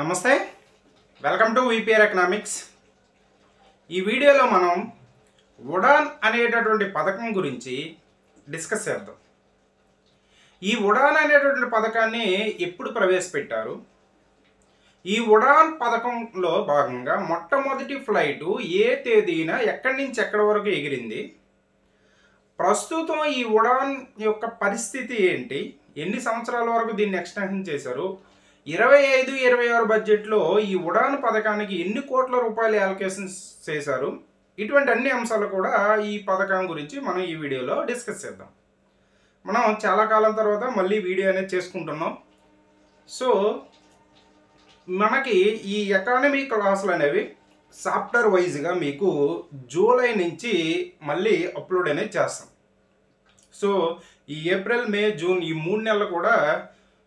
నమస్తే welcome to VPR economics. ఈ వీడియోలో మనం ఉడాన్ అనేటటువంటి పథకం గురించి డిస్కస్ చేద్దాం। ఈ ఉడాన్ అనేటటువంటి పథకాన్ని ఎప్పుడు ప్రవేశపెట్టారు? ఈ ఉడాన్ పథకంలో భాగంగా మొట్టమొదటి ఫ్లైట్ ఏ తేదీన ఎక్కడి నుంచి ఎక్కడి వరకు ఎగిరింది? ప్రస్తుతం ఈ ఉడాన్ యొక్క పరిస్థితి ఏంటి? ఎన్ని సంవత్సరాల వరకు దీన్ని ఎక్స్టెన్షన్ చేశారు? 25-26 బడ్జెట్లో ఈ ఉడాన్ పథకానికి ఎన్ని కోట్ల రూపాయలు అలొకేషన్ చేశారు? ఇటువంటి అన్ని అంశాలు కూడా ఈ పథకం గురించి మనం ఈ వీడియోలో డిస్కస్ చేద్దాం। మనం చాలా కాలం తర్వాత మళ్ళీ వీడియో అనేది చేసుకుంటున్నాం। సో మనకి ఈ ఎకానమీ క్లాసులు అనేవి చాప్టర్ వైజ్గా మీకు జూలై నుంచి మళ్ళీ అప్లోడ్ అనేది చేస్తాం। సో ఈ ఏప్రిల్, మే, జూన్ ఈ 3 నెలలు కూడా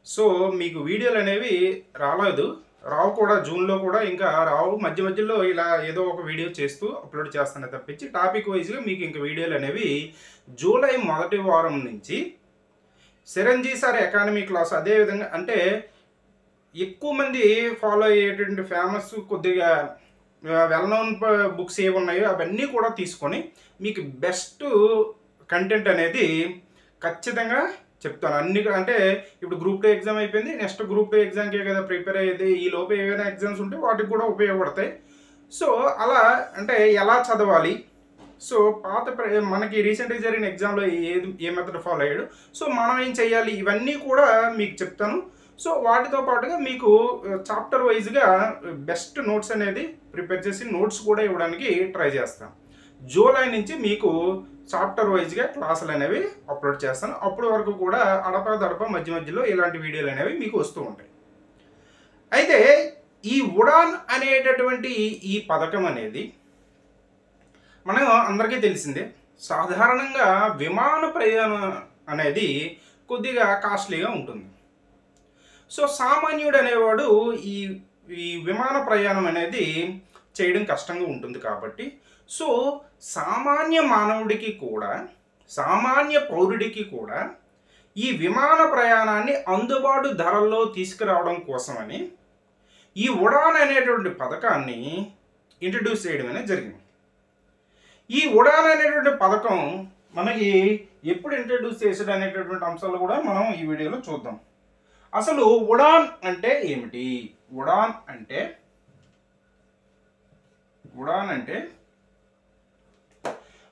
సో మీకు వీడియోలు అనేవి రావు కూడా, జూన్లో కూడా ఇంకా రావు। మధ్యలో ఇలా ఏదో ఒక వీడియో చేస్తూ అప్లోడ్ చేస్తానే తప్పించి టాపిక్ వైజ్గా మీకు ఇంకా వీడియోలు అనేవి జూలై మొదటి వారం నుంచి చిరంజీవి సార్ ఎకానమీ క్లాస్, అదేవిధంగా అంటే ఎక్కువ మంది ఫాలో అయ్యేటువంటి ఫేమస్ కొద్దిగా వెల్ నోన్ బుక్స్ ఏవి ఉన్నాయో అవన్నీ కూడా తీసుకొని మీకు బెస్ట్ కంటెంట్ అనేది ఖచ్చితంగా చెప్తాను। అన్ని అంటే ఇప్పుడు గ్రూప్ 2 ఎగ్జామ్ అయిపోయింది, నెక్స్ట్ గ్రూప్ 2 ఎగ్జామ్కే కదా ప్రిపేర్ అయ్యేది। ఈ లోపు ఏవైనా ఎగ్జామ్స్ ఉంటే వాటికి కూడా ఉపయోగపడతాయి। సో అలా అంటే ఎలా చదవాలి, సో మనకి రీసెంట్గా జరిగిన ఎగ్జామ్లో ఏ మెథడ్ ఫాలో అయ్యాడు, సో మనం ఏం చేయాలి, ఇవన్నీ కూడా మీకు చెప్తాను। సో వాటితో పాటుగా మీకు చాప్టర్ వైజ్గా బెస్ట్ నోట్స్ అనేది ప్రిపేర్ చేసి నోట్స్ కూడా ఇవ్వడానికి ట్రై చేస్తాను। జూలై నుంచి మీకు చాప్టర్ వైజ్గా క్లాసులు అనేవి అప్లోడ్ చేస్తాను। అప్పటి వరకు కూడా అడప మధ్యలో ఇలాంటి వీడియోలు అనేవి మీకు వస్తూ ఉంటాయి। అయితే ఈ ఉడాన్ అనేటటువంటి ఈ పథకం అనేది మనం అందరికీ తెలిసిందే। సాధారణంగా విమాన ప్రయాణం అనేది కొద్దిగా కాస్ట్లీగా ఉంటుంది। సో సామాన్యుడు అనేవాడు ఈ విమాన ప్రయాణం అనేది చేయడం కష్టంగా ఉంటుంది కాబట్టి సో సామాన్య మానవుడికి కూడా, సామాన్య పౌరుడికి కూడా ఈ విమాన ప్రయాణాన్ని అందుబాటు ధరల్లో తీసుకురావడం కోసమని ఈ ఉడాన్ అనేటువంటి పథకాన్ని ఇంట్రడ్యూస్ చేయడం అనేది జరిగింది। ఈ ఉడాన్ అనేటువంటి పథకం మనకి ఎప్పుడు ఇంట్రడ్యూస్ చేసాడు అనేటటువంటి అంశాలు కూడా మనం ఈ వీడియోలో చూద్దాం। అసలు ఉడాన్ అంటే ఏమిటి? ఉడాన్ అంటే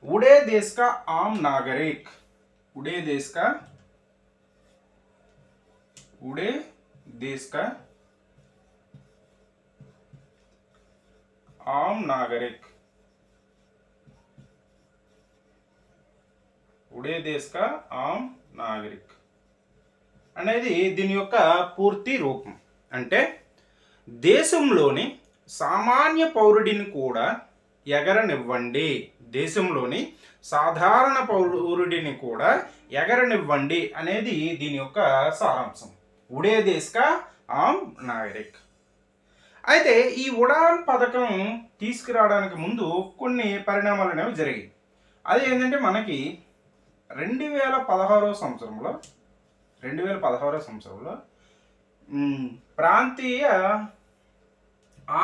उड़े देश का आम नागरिक, उड़े देश का आम नागरिक, उड़े देश का आम नागरिक అనేది దీని యొక్క పూర్తి రూపం। అంటే దేశంలోని సామాన్య పౌరుడిని కూడా ఎగరనివ్వండి, దేశంలోని సాధారణ పౌరుడిని కూడా ఎగరనివ్వండి అనేది దీని యొక్క సారాంశం। ఉడే దేశ్ కా ఆమ్ నాగరిక్। అయితే ఈ ఉడాన్ పథకం తీసుకురావడానికి ముందు కొన్ని పరిణామాలు అనేవి జరిగాయి। అది ఏంటంటే మనకి 2016 సంవత్సరంలో ప్రాంతీయ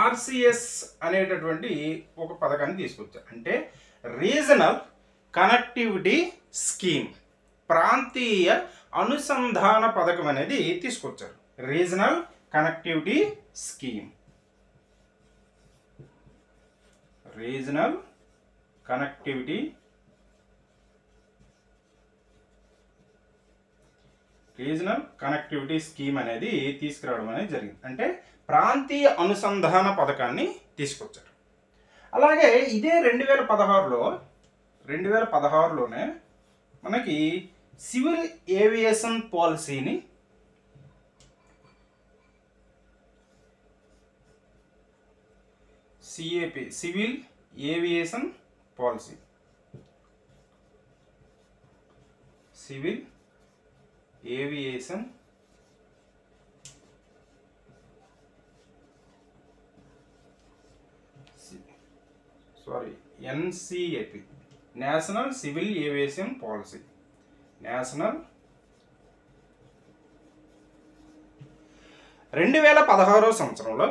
ఆర్సిఎస్ అనేటటువంటి ఒక పథకాన్ని తీసుకొచ్చారు। అంటే రీజనల్ కనెక్టివిటీ స్కీమ్, ప్రాంతీయ అనుసంధాన పథకం అనేది తీసుకొచ్చారు। Regional connectivity scheme, regional connectivity scheme అనేది తీసుకురావడం అనేది జరిగింది। అంటే ప్రాంతీయ అనుసంధాన పథకాన్ని తీసుకొచ్చారు। అలాగే ఇదే 2016లోనే మనకి సివిల్ ఏవియేషన్ పాలసీని CAP, civil aviation policy, NCAP, national civil aviation policy, national 2016 సంవత్సరంలో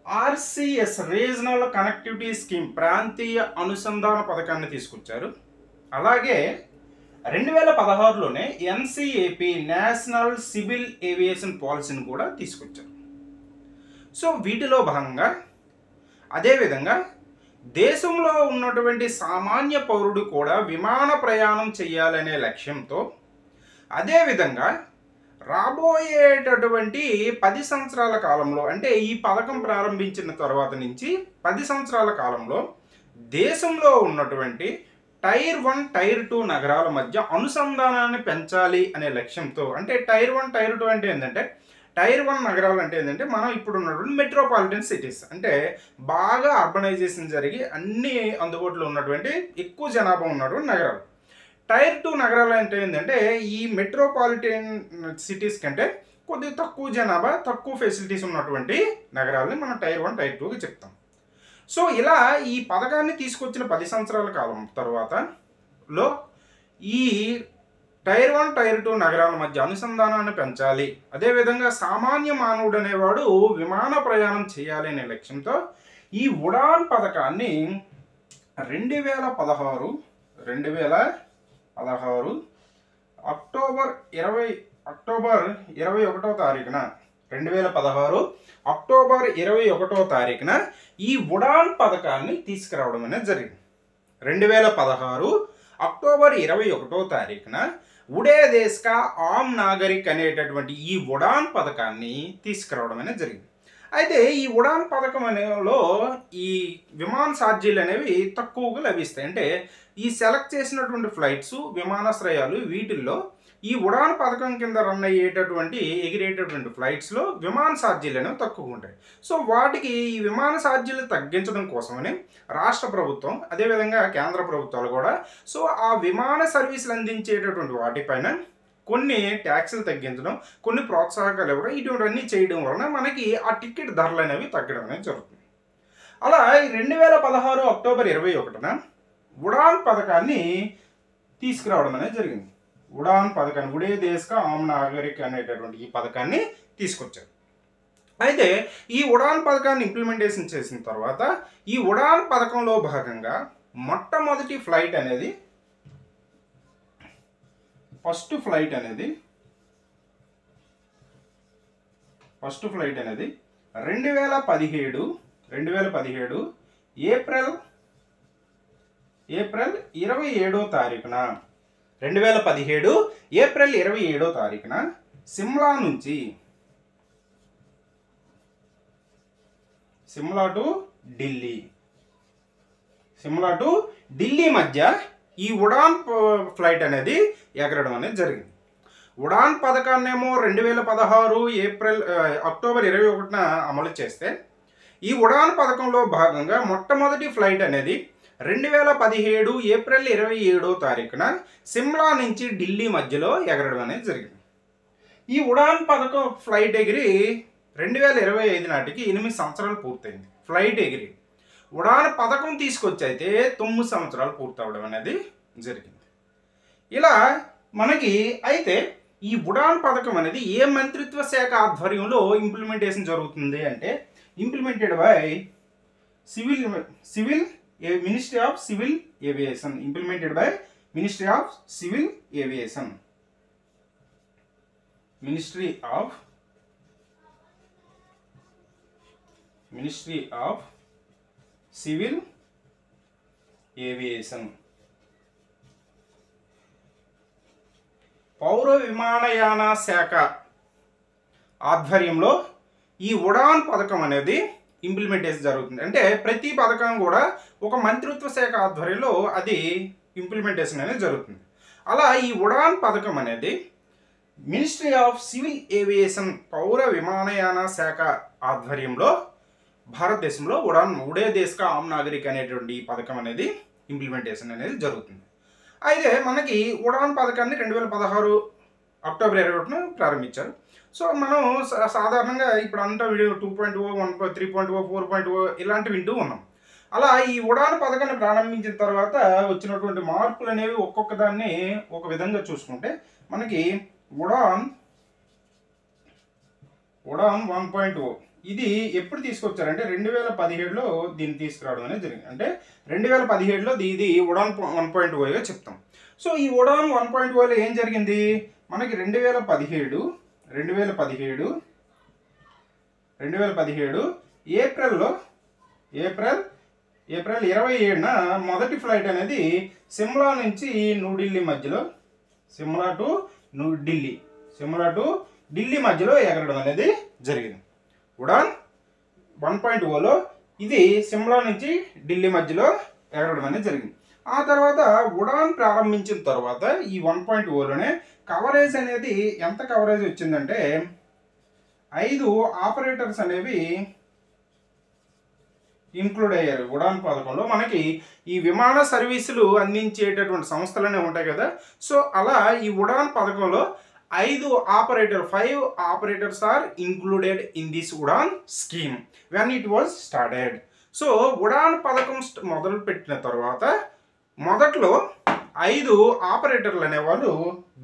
ఆర్సిఎస్ రీజనల్ కనెక్టివిటీ స్కీమ్ ప్రాంతీయ అనుసంధాన పథకాన్ని తీసుకొచ్చారు. అలాగే 2016లోనే ఎన్సిఏపి నేషనల్ సివిల్ ఏవియేషన్ పాలసీని కూడా తీసుకొచ్చారు. సో వీటిలో భాగంగా అదేవిధంగా దేశంలో ఉన్నటువంటి సామాన్య పౌరుడు కూడా విమాన ప్రయాణం చేయాలనే లక్ష్యంతో అదేవిధంగా రాబోయేటటువంటి 10 సంవత్సరాల కాలంలో అంటే ఈ పథకం ప్రారంభించిన తర్వాత నుంచి 10 సంవత్సరాల కాలంలో దేశంలో ఉన్నటువంటి టైర్ 1 టైర్ 2 నగరాల మధ్య అనుసంధానాన్ని పెంచాలి అనే లక్ష్యంతో అంటే టైర్ 1 టైర్ 2 అంటే ఏంటంటే టైర్ 1 నగరాలు అంటే ఏంటంటే మనం ఇప్పుడు ఉన్నటువంటి మెట్రోపాలిటన్ సిటీస్ అంటే బాగా అర్బనైజేషన్ జరిగి అన్ని అందుబాటులో ఉన్నటువంటి ఎక్కువ జనాభా ఉన్నటువంటి నగరాలు. టైర్ 2 నగరాలు అంటే ఏంటంటే ఈ మెట్రోపాలిటన్ సిటీస్ కంటే కొద్దిగా తక్కువ జనాభా తక్కువ ఫెసిలిటీస్ ఉన్నటువంటి నగరాలని మనం టైర్ 1 టైర్ 2కి చెప్తాం. సో ఇలా ఈ పథకాన్ని తీసుకొచ్చిన 10 సంవత్సరాల కాలం తర్వాతలో ఈ టైర్ 1 టైర్ 2 నగరాల మధ్య అనుసంధానాన్ని పెంచాలి, అదేవిధంగా సామాన్య మానవుడు అనేవాడు విమాన ప్రయాణం చేయాలి అనే లక్ష్యంతో ఈ ఉడాన్ పథకాన్ని 2016 అక్టోబర్ 21వ తారీఖున 2016 అక్టోబర్ 21వ తారీఖున ఈ ఉడాన్ పథకాన్ని తీసుకురావడం అనేది జరిగింది. 2016 అక్టోబర్ 21వ తారీఖున ఉడే దేశ్ కా ఆమ్ నాగరిక్ అనేటటువంటి ఈ ఉడాన్ పథకాన్ని తీసుకురావడం అనేది జరిగింది. అయితే ఈ ఉడాన్ పథకం అనేలో ఈ విమాన ఛార్జీలు అనేవి తక్కువగా లభిస్తాయి. అంటే ఈ సెలెక్ట్ చేసినటువంటి ఫ్లైట్స్ విమానాశ్రయాలు వీటిల్లో ఈ ఉడాన్ పథకం కింద రన్ అయ్యేటటువంటి ఎగిరేటటువంటి ఫ్లైట్స్లో విమాన ఛార్జీలు అనేవి తక్కువగా ఉంటాయి. సో వాటికి ఈ విమాన ఛార్జీలు తగ్గించడం కోసమని రాష్ట్ర ప్రభుత్వం అదేవిధంగా కేంద్ర ప్రభుత్వాలు కూడా సో ఆ విమాన సర్వీసులు అందించేటటువంటి వాటిపైన కొన్ని ట్యాక్సులు తగ్గించడం, కొన్ని ప్రోత్సాహకాలు ఇవ్వడం, ఇటువంటివన్నీ చేయడం వలన మనకి ఆ టికెట్ ధరలు అనేవి తగ్గడం అనేది జరుగుతుంది. అలా 2016 అక్టోబర్ 21న ఉడాన్ పథకాన్ని తీసుకురావడం అనేది జరిగింది. ఉడాన్ పథకాన్ని ఉడే దేశ్ కా ఆమ్ నాగరిక్ అనేటటువంటి ఈ పథకాన్ని తీసుకొచ్చారు. అయితే ఈ ఉడాన్ పథకాన్ని ఇంప్లిమెంటేషన్ చేసిన తర్వాత ఈ ఉడాన్ పథకంలో భాగంగా మొట్టమొదటి ఫ్లైట్ అనేది ఫస్ట్ ఫ్లైట్ అనేది 2017 ఏప్రిల్ 27వ తారీఖున 2017 ఏప్రిల్ 27వ తారీఖున సిమ్లా నుంచి సిమ్లా టు ఢిల్లీ మధ్య ఈ ఉడాన్ ఫ్లైట్ అనేది ఎగరడం అనేది జరిగింది. ఉడాన్ పథకాన్నేమో 2016 అక్టోబర్ 21న అమలు చేస్తే ఈ ఉడాన్ పథకంలో భాగంగా మొట్టమొదటి ఫ్లైట్ అనేది 2017 ఏప్రిల్ 27వ తారీఖున సిమ్లా నుంచి ఢిల్లీ మధ్యలో ఎగరడం అనేది జరిగింది. ఈ ఉడాన్ పథకం ఫ్లైట్ ఎగిరి 2025 నాటికి 8 సంవత్సరాలు పూర్తయింది. ఫ్లైట్ ఎగిరి ఉడాన్ పథకం తీసుకొచ్చి అయితే 9 సంవత్సరాలు పూర్తవడం అనేది జరిగింది. ఇలా మనకి అయితే ఈ ఉడాన్ పథకం అనేది ఏ మంత్రిత్వ శాఖ ఆధ్వర్యంలో ఇంప్లిమెంటేషన్ జరుగుతుంది అంటే implemented by ministry of civil aviation. Implemented by ministry of civil aviation. Ministry of civil aviation. పౌర విమానయాన శాఖ ఆధ్వర్యంలో ఈ ఉడాన్ పథకం అనేది ఇంప్లిమెంటేషన్ జరుగుతుంది. అంటే ప్రతి పథకం కూడా ఒక మంత్రిత్వ శాఖ ఆధ్వర్యంలో అది ఇంప్లిమెంటేషన్ అనేది జరుగుతుంది. అలా ఈ ఉడాన్ పథకం అనేది మినిస్ట్రీ ఆఫ్ సివిల్ ఏవియేషన్ పౌర విమానయాన శాఖ ఆధ్వర్యంలో భారతదేశంలో ఉడే దేశ్ కా ఆమ్ నాగరిక్ అనేటువంటి ఈ పథకం అనేది ఇంప్లిమెంటేషన్ అనేది జరుగుతుంది. అయితే మనకి ఉడాన్ పథకాన్ని 2016 అక్టోబర్ 21న ప్రారంభించారు. సో మనం సాధారణంగా ఇప్పుడు అంతా వీడియో 2.0, 3.0, 4.0 ఇలాంటివి వింటూ ఉన్నాం. అలా ఈ ఉడాన్ పథకాన్ని ప్రారంభించిన తర్వాత వచ్చినటువంటి మార్పులు అనేవి ఒక్కొక్క దాన్ని ఒక విధంగా చూసుకుంటే మనకి ఉడాన్ ఉడాన్ 1.0 ఇది ఎప్పుడు తీసుకొచ్చారంటే 2017లో దీన్ని తీసుకురావడం అనేది జరిగింది. అంటే 2017లో ఇది ఉడాన్ 1.0గా చెప్తాం. సో ఈ ఉడాన్ 1.0లో ఏం జరిగింది, మనకి 2017 ఏప్రిల్ 27న మొదటి ఫ్లైట్ అనేది సిమ్లా నుంచి న్యూఢిల్లీ మధ్యలో సిమ్లా టు ఢిల్లీ మధ్యలో ఎగరడం అనేది జరిగింది. ఉడాన్ 1.0లో ఇది సిమ్లా నుంచి ఢిల్లీ మధ్యలో ఎగరడం అనేది జరిగింది. ఆ తర్వాత ఉడాన్ ప్రారంభించిన తర్వాత ఈ 1.0లోనే కవరేజ్ అనేది ఎంత కవరేజ్ వచ్చిందంటే 5 ఆపరేటర్స్ అనేవి ఇంక్లూడ్ అయ్యారు. ఉడాన్ పథకంలో మనకి ఈ విమాన సర్వీసులు అందించేటటువంటి సంస్థలనే ఉంటాయి కదా. సో అలా ఈ ఉడాన్ పథకంలో 5 operators are included in this Udan scheme when it was started. So Udan పథకం మొదలు పెట్టిన తర్వాత మొదట్లో 5 ఆపరేటర్లు అనేవాళ్ళు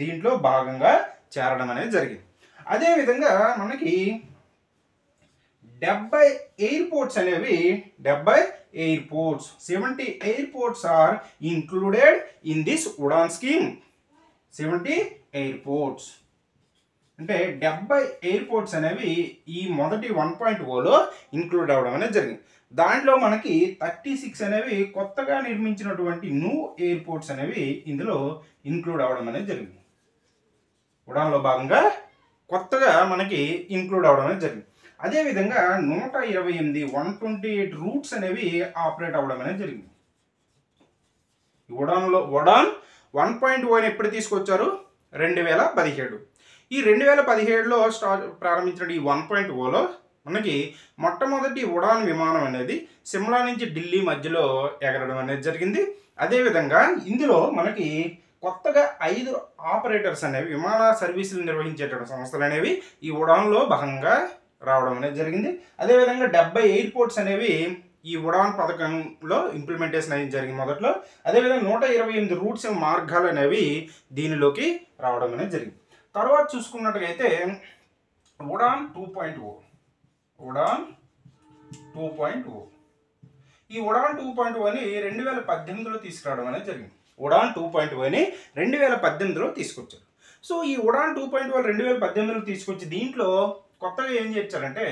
దీంట్లో భాగంగా చేరడం అనేది జరిగింది. అదేవిధంగా మనకి 70 ఎయిర్పోర్ట్స్ అనేవి 70 airports are included in this Udan scheme. 70 airports అంటే 70 ఎయిర్పోర్ట్స్ అనేవి ఈ మొదటి 1.0లో ఇంక్లూడ్ అవ్వడం అనేది జరిగింది. దాంట్లో మనకి 36 అనేవి కొత్తగా నిర్మించినటువంటి న్యూ ఎయిర్పోర్ట్స్ అనేవి ఇందులో ఇంక్లూడ్ అవ్వడం అనేది జరిగింది. ఉడాన్లో భాగంగా కొత్తగా మనకి ఇంక్లూడ్ అవ్వడం అనేది జరిగింది. అదేవిధంగా 128 రూట్స్ అనేవి ఆపరేట్ అవ్వడం అనేది జరిగింది. ఉడాన్ 1.0 ఎప్పుడు తీసుకొచ్చారు, 2017. ఈ 2017లో ప్రారంభించిన ఈ 1.0లో మనకి మొట్టమొదటి ఉడాన్ విమానం అనేది సిమ్లా నుంచి ఢిల్లీ మధ్యలో ఎగరడం అనేది జరిగింది. అదేవిధంగా ఇందులో మనకి కొత్తగా 5 ఆపరేటర్స్ అనేవి విమాన సర్వీసులు నిర్వహించేటువంటి సంస్థలు అనేవి ఈ ఉడాన్లో భాగంగా రావడం అనేది జరిగింది. అదేవిధంగా 70 ఎయిర్పోర్ట్స్ అనేవి ఈ ఉడాన్ పథకంలో ఇంప్లిమెంటేషన్ అనేది జరిగింది మొదట్లో. అదేవిధంగా 128 రూట్స్ మార్గాలు అనేవి దీనిలోకి రావడం అనేది జరిగింది. తర్వాత చూసుకున్నట్టుగైతే ఉడాన్ 2.0 ఈ ఉడాన్ 2.0ని 2018లో తీసుకురావడం అనేది జరిగింది. ఉడాన్ 2.0ని 2018లో తీసుకొచ్చారు. సో ఈ ఉడాన్ 2.0 2018లో తీసుకొచ్చి దీంట్లో కొత్తగా ఏం చేశారంటే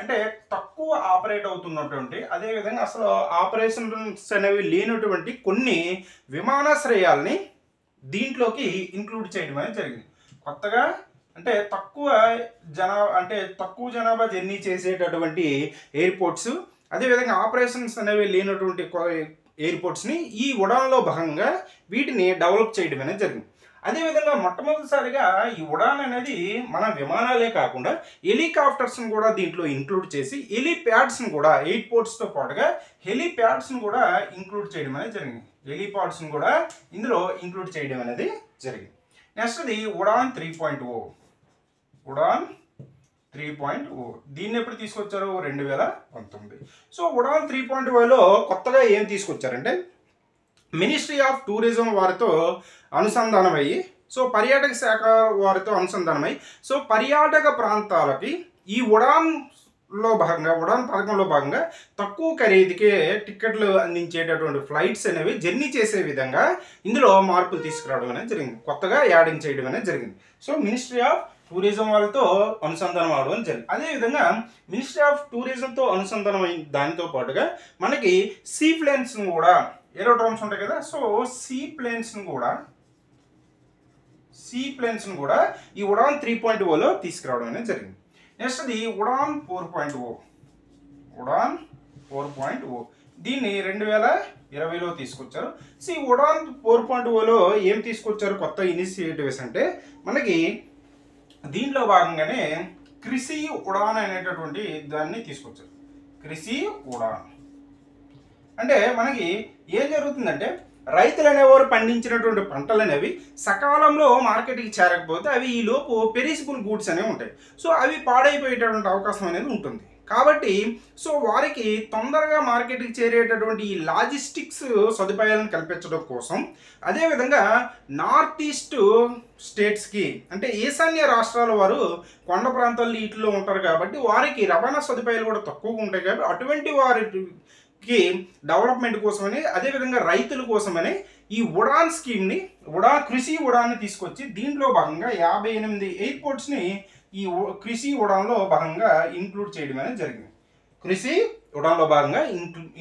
అంటే తక్కువ ఆపరేట్ అవుతున్నటువంటి అదేవిధంగా అసలు ఆపరేషన్స్ అనేవి లేనటువంటి కొన్ని విమానాశ్రయాల్ని దీంట్లోకి ఇంక్లూడ్ చేయడం అనేది జరిగింది. కొత్తగా అంటే తక్కువ జనాభా జర్నీ చేసేటటువంటి ఎయిర్పోర్ట్స్ అదేవిధంగా ఆపరేషన్స్ అనేవి లేనటువంటి ఎయిర్పోర్ట్స్ని ఈ ఉడాన్లో భాగంగా వీటిని డెవలప్ చేయడం అనేది జరిగింది. అదేవిధంగా మొట్టమొదటిసారిగా ఈ ఉడాన్ అనేది మన విమానాలే కాకుండా హెలికాప్టర్స్ని కూడా దీంట్లో ఇంక్లూడ్ చేసి హెలీప్యాడ్స్ని కూడా ఎయిర్పోర్ట్స్తో పాటుగా హెలీప్యాడ్స్ని కూడా ఇంక్లూడ్ చేయడం అనేది జరిగింది. హెలీపాడ్స్ని కూడా ఇందులో ఇంక్లూడ్ చేయడం అనేది జరిగింది. నెక్స్ట్ది ఉడాన్ 3.0 దీన్ని ఎప్పుడు తీసుకొచ్చారు, 2019. సో ఉడాన్ 3.0లో కొత్తగా ఏం తీసుకొచ్చారంటే మినిస్ట్రీ ఆఫ్ టూరిజం వారితో అనుసంధానమయ్యి సో పర్యాటక శాఖ వారితో అనుసంధానమై సో పర్యాటక ప్రాంతాలకి ఈ ఉడాన్లో భాగంగా ఉడాన్ పథకంలో భాగంగా తక్కువ ఖరీదుకే టికెట్లు అందించేటటువంటి ఫ్లైట్స్ అనేవి జర్నీ చేసే విధంగా ఇందులో మార్పులు తీసుకురావడం అనేది జరిగింది. కొత్తగా యాడింగ్ చేయడం అనేది జరిగింది. సో మినిస్ట్రీ ఆఫ్ టూరిజం వాళ్ళతో అనుసంధానం అవడం జరిగింది. అదేవిధంగా మినిస్ట్రీ ఆఫ్ టూరిజంతో అనుసంధానం అయిన దానితో పాటుగా మనకి సీ ప్లేన్స్ని కూడా ఏరోడ్రోమ్స్ ఉంటాయి కదా. సో సీ ప్లేన్స్ని కూడా ఈ ఉడాన్ 3.0లో తీసుకురావడం అనేది జరిగింది. నెక్స్ట్ అది ఉడాన్ 4.0 దీన్ని 2020లో తీసుకొచ్చారు. సో ఈ ఉడాన్ 4.0లో ఏం తీసుకొచ్చారు కొత్త ఇనిషియేటివ్స్ అంటే మనకి దీంట్లో భాగంగానే కృషి ఉడాన్ అనేటటువంటి దాన్ని తీసుకొచ్చారు. కృషి ఉడాన్ అంటే మనకి ఏం జరుగుతుందంటే రైతులు అనేవారు పండించినటువంటి పంటలు అనేవి సకాలంలో మార్కెట్కి చేరకపోతే అవి ఈ లోపు పెరిసిబుల్ గూడ్స్ అనేవి ఉంటాయి. సో అవి పాడైపోయేటటువంటి అవకాశం అనేది ఉంటుంది. కాబట్టి సో వారికి తొందరగా మార్కెట్కి చేరేటటువంటి ఈ లాజిస్టిక్స్ సదుపాయాలను కల్పించడం కోసం, అదేవిధంగా నార్త్ ఈస్ట్ స్టేట్స్కి అంటే ఈశాన్య రాష్ట్రాల వారు కొండ ప్రాంతాల్లో వీటిలో ఉంటారు కాబట్టి వారికి రవాణా సదుపాయాలు కూడా తక్కువగా ఉంటాయి కాబట్టి అటువంటి వారికి డెవలప్మెంట్ కోసమని, అదేవిధంగా రైతుల కోసమని ఈ ఉడాన్ స్కీమ్ని కృషి ఉడాన్ని తీసుకొచ్చి దీంట్లో భాగంగా 58 ఎయిర్పోర్ట్స్ని ఈ కృషి ఉడాన్లో భాగంగా ఇంక్లూడ్ చేయడం అనేది జరిగింది. కృషి ఉడాన్లో భాగంగా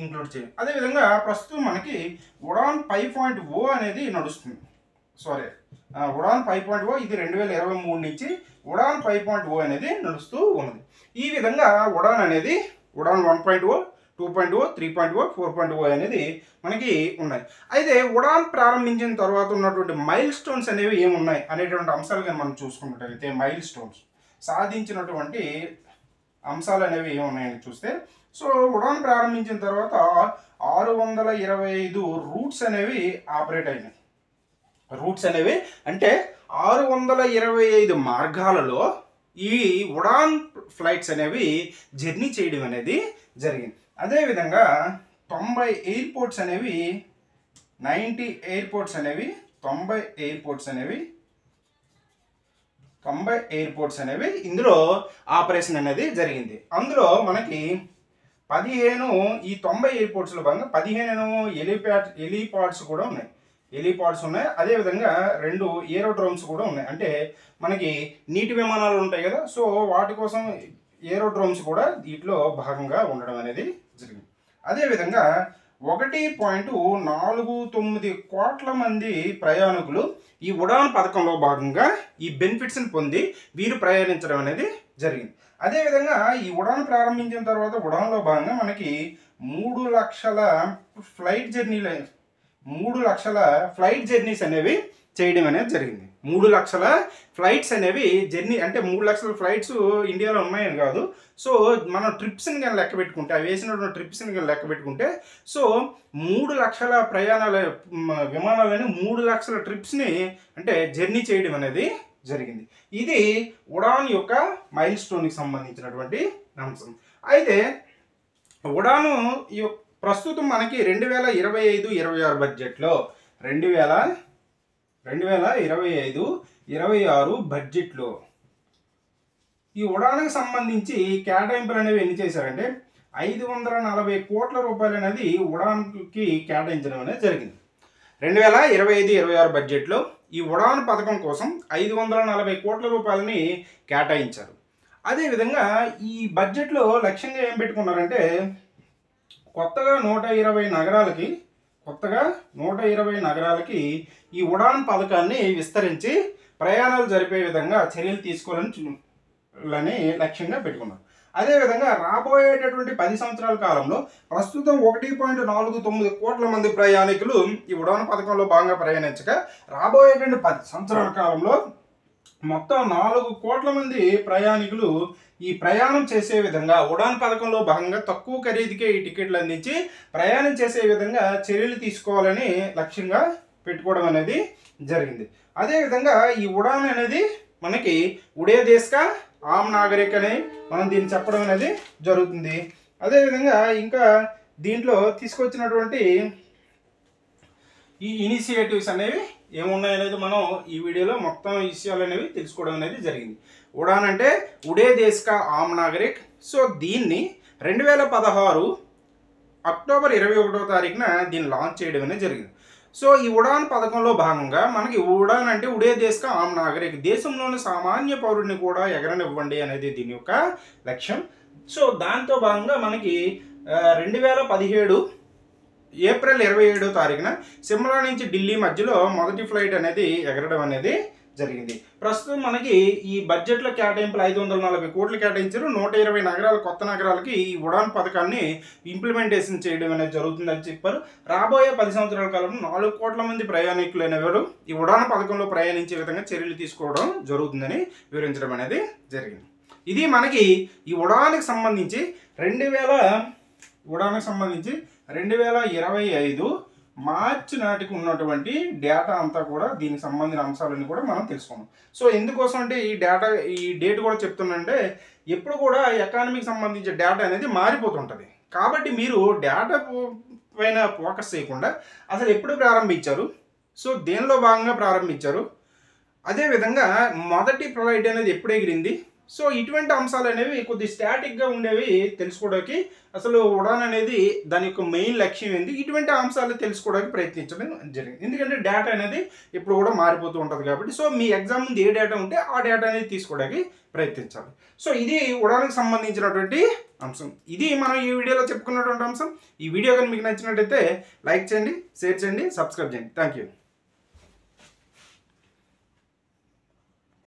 ఇంక్లూడ్ చేయడం. అదేవిధంగా ప్రస్తుతం మనకి ఉడాన్ 5.0 అనేది నడుస్తుంది. ఉడాన్ 5.0 ఇది 2023 నుంచి ఉడాన్ 5.0 అనేది నడుస్తూ ఉన్నది. ఈ విధంగా ఉడాన్ అనేది ఉడాన్ 1.0, 2.0, 3.0, 4.0 అనేది మనకి ఉన్నాయి. అయితే ఉడాన్ ప్రారంభించిన తర్వాత ఉన్నటువంటి మైల్ స్టోన్స్ అనేవి ఏమున్నాయి అనేటువంటి అంశాలు కానీ మనం చూసుకున్నట్లయితే మైల్ స్టోన్స్ సాధించినటువంటి అంశాలు అనేవి ఏమున్నాయని చూస్తే, సో ఉడాన్ ప్రారంభించిన తర్వాత 625 రూట్స్ అనేవి ఆపరేట్ అయినాయి. రూట్స్ అనేవి అంటే 625 మార్గాలలో ఈ ఉడాన్ ఫ్లైట్స్ అనేవి జర్నీ చేయడం అనేది జరిగింది. అదేవిధంగా 90 ఎయిర్పోర్ట్స్ అనేవి 90 ఎయిర్పోర్ట్స్ అనేవి ఇందులో ఆపరేషన్ అనేది జరిగింది. అందులో మనకి 15 ఈ 90 ఎయిర్పోర్ట్స్లో భాగంగా 15 ఎలిపాడ్స్ కూడా ఉన్నాయి. అదేవిధంగా 2 ఏరోడ్రోమ్స్ కూడా ఉన్నాయి. అంటే మనకి నీటి విమానాలు ఉంటాయి కదా, సో వాటి కోసం ఏరోడ్రోమ్స్ కూడా వీటిలో భాగంగా ఉండడం అనేది జరిగింది. అదేవిధంగా 1.49 కోట్ల మంది ప్రయాణికులు ఈ ఉడాన్ పథకంలో భాగంగా ఈ బెనిఫిట్స్ని పొంది వీరు ప్రయాణించడం అనేది జరిగింది. అదేవిధంగా ఈ ఉడాన్ ప్రారంభించిన తర్వాత ఉడాన్లో భాగంగా మనకి 3 లక్షల ఫ్లైట్ జర్నీస్ అనేవి చేయడం అనేది జరిగింది. 3 లక్షల ఫ్లైట్స్ అనేవి జర్నీ అంటే 3 లక్షల ఫ్లైట్స్ ఇండియాలో ఉన్నాయని కాదు. సో మనం ట్రిప్స్ని కానీ లెక్క పెట్టుకుంటే, అవి వేసినటువంటి ట్రిప్స్ని కానీ లెక్క పెట్టుకుంటే, సో 3 లక్షల విమానాలని 3 లక్షల ట్రిప్స్ని అంటే జర్నీ చేయడం అనేది జరిగింది. ఇది ఉడాన్ యొక్క మైల్ స్టోన్కి సంబంధించినటువంటి అంశం. అయితే ఉడాను ప్రస్తుతం మనకి 2025-26 బడ్జెట్లో 2025-26 బడ్జెట్లో ఈ ఉడాన్కి సంబంధించి కేటాయింపులు అనేవి ఎన్ని చేశారంటే 540 కోట్ల రూపాయలు అనేది ఉడాన్కి కేటాయించడం అనేది జరిగింది. 2025-26 బడ్జెట్లో ఈ ఉడాన్ పథకం కోసం 540 కోట్ల రూపాయలని కేటాయించారు. అదేవిధంగా ఈ బడ్జెట్లో లక్ష్యంగా ఏం పెట్టుకున్నారంటే కొత్తగా 120 నగరాలకి ఈ ఉడాన్ పథకాన్ని విస్తరించి ప్రయాణాలు జరిపే విధంగా చర్యలు తీసుకోవాలని లక్ష్యంగా పెట్టుకున్నారు. అదేవిధంగా రాబోయేటటువంటి 10 సంవత్సరాల కాలంలో ప్రస్తుతం 1.49 కోట్ల మంది ప్రయాణికులు ఈ ఉడాన్ పథకంలో భాగంగా ప్రయాణించగా రాబోయేటువంటి 10 సంవత్సరాల కాలంలో మొత్తం 4 కోట్ల మంది ప్రయాణికులు ఈ ప్రయాణం చేసే విధంగా ఉడాన్ పథకంలో భాగంగా తక్కువ ఖరీదుకే ఈ టికెట్లు అందించి ప్రయాణం చేసే విధంగా చర్యలు తీసుకోవాలని లక్ష్యంగా పెట్టుకోవడం అనేది జరిగింది. అదేవిధంగా ఈ ఉడాన్ అనేది మనకి ఉడే దేశ్ కా ఆమ్ నాగరిక్ అని మనం దీన్ని చెప్పడం అనేది జరుగుతుంది. అదేవిధంగా ఇంకా దీంట్లో తీసుకొచ్చినటువంటి ఈ ఇనిషియేటివ్స్ అనేవి ఏమున్నాయనేది మనం ఈ వీడియోలో మొత్తం విషయాలు అనేవి తెలుసుకోవడం అనేది జరిగింది. ఉడాన్ అంటే ఉడే దేశ్ కా ఆమ్ నాగరిక్. సో దీన్ని 2016 అక్టోబర్ 21వ తారీఖున దీన్ని లాంచ్ చేయడం అనేది జరిగింది. సో ఈ ఉడాన్ పథకంలో భాగంగా మనకి ఉడాన్ అంటే ఉడే దేశ్ కా ఆమ్ నాగరిక్, దేశంలోని సామాన్య పౌరుడిని కూడా ఎగరనివ్వండి అనేది దీని యొక్క లక్ష్యం. సో దాంతో భాగంగా మనకి 2017 ఏప్రిల్ 27వ తారీఖున సిమ్లా నుంచి ఢిల్లీ మధ్యలో మొదటి ఫ్లైట్ అనేది ఎగరడం అనేది జరిగింది. ప్రస్తుతం మనకి ఈ బడ్జెట్లో కేటాయింపులు 540 కోట్లు కేటాయించారు. 120 నగరాలు కొత్త నగరాలకి ఈ ఉడాన్ పథకాన్ని ఇంప్లిమెంటేషన్ చేయడం అనేది జరుగుతుందని చెప్పారు. రాబోయే 10 సంవత్సరాల కాలంలో 4 కోట్ల మంది ప్రయాణికులు అనేవారు ఈ ఉడాన్ పథకంలో ప్రయాణించే విధంగా చర్యలు తీసుకోవడం జరుగుతుందని వివరించడం అనేది జరిగింది. ఇది మనకి ఈ ఉడాన్కి సంబంధించి 2025 మార్చి నాటికి ఉన్నటువంటి డేటా అంతా కూడా దీనికి సంబంధించిన అంశాలన్నీ కూడా మనం తెలుసుకున్నాం. సో ఎందుకోసం అంటే ఈ డేట్ కూడా చెప్తున్నానంటే ఎప్పుడు కూడా ఎకానమీకి సంబంధించిన డేటా అనేది మారిపోతుంటుంది. కాబట్టి మీరు డేటా పైన ఫోకస్ చేయకుండా అసలు ఎప్పుడు ప్రారంభించారు, సో దేనిలో భాగంగా ప్రారంభించారు, అదేవిధంగా మొదటి ఫ్లైట్ అనేది ఎప్పుడు ఎగిరింది, సో ఇటువంటి అంశాలు అనేవి కొద్ది స్టాటిక్గా ఉండేవి తెలుసుకోవడానికి, అసలు ఉడాన్ అనేది దాని యొక్క మెయిన్ లక్ష్యం ఏంది, ఇటువంటి అంశాలు తెలుసుకోవడానికి ప్రయత్నించడం జరిగింది. ఎందుకంటే డేటా అనేది ఎప్పుడు కూడా మారిపోతూ ఉంటుంది కాబట్టి, సో మీ ఎగ్జామ్ ముందు ఏ డేటా ఉంటే ఆ డేటా అనేది తీసుకోవడానికి ప్రయత్నించాలి. సో ఇది ఉడాన్కి సంబంధించినటువంటి అంశం. ఇది మనం ఈ వీడియోలో చెప్పుకున్నటువంటి అంశం. ఈ వీడియో కానీ మీకు నచ్చినట్టయితే లైక్ చేయండి, షేర్ చేయండి, సబ్స్క్రైబ్ చేయండి. Thank you.